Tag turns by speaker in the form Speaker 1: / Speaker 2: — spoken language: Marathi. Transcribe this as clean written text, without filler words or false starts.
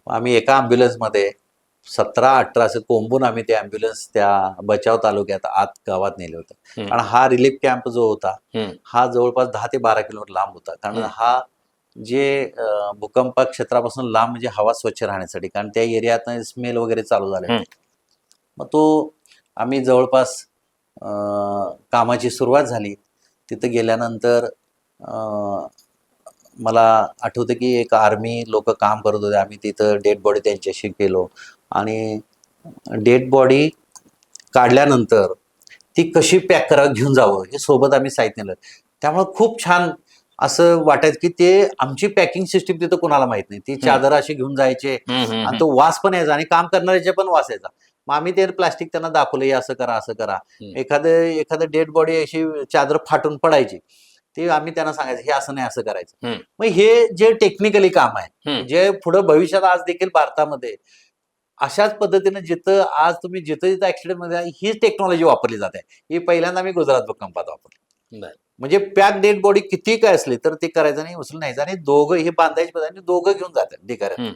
Speaker 1: आम्ही एका ॲम्ब्युलन्समध्ये 17-18 असं कोंबून आम्ही ते ॲम्ब्युलन्स त्या बचाव तालुक्यात आत गावात नेले होते. कारण हा रिलीफ कॅम्प जो होता हा जवळपास 10 ते 12 किलोमीटर लांब होता. कारण हा जे भूकंप क्षेत्रापासून लांब म्हणजे हवा स्वच्छ राहण्यासाठी, कारण त्या एरियात स्मेल वगैरे चालू झाले होते. मग तो आम्ही जवळपास कामाची सुरुवात झाली. तिथं गेल्यानंतर मला आठवतं की एक आर्मी लोक काम करत होते. आम्ही तिथं डेड बॉडी त्यांच्याशी केलो आणि डेड बॉडी काढल्यानंतर ती कशी पॅक करा घेऊन जावं हे सोबत आम्ही साहित्य नेलं. त्यामुळे खूप छान असं वाटायचं की ते आमची पॅकिंग सिस्टीम तिथं कोणाला माहित नाही. ती चादर अशी घेऊन जायचे आणि तो वास पण यायचा आणि काम करणाऱ्याचे पण वास यायचा. मग आम्ही ते प्लास्टिक त्यांना दाखवलं, हे असं करा असं करा. एखादं डेड बॉडी अशी चादर फाटून पडायची, ते आम्ही त्यांना सांगायचं हे असं नाही असं करायचं. मग हे जे टेक्निकली काम आहे जे पुढं भविष्यात आज देखील भारतामध्ये अशाच पद्धतीने जिथं आज तुम्ही जिथं ऍक्सिडेंट मध्ये हीच टेक्नॉलॉजी वापरली जाते. ही पहिल्यांदा मी गुजरात भूकंपात वापरली. म्हणजे पॅक डेड बॉडी किती काय असली तर ते करायचं नाही, उचलून न्यायचं आणि दोघं हे बांधायचे दोघं घेऊन जातात ढिगाऱ्यात.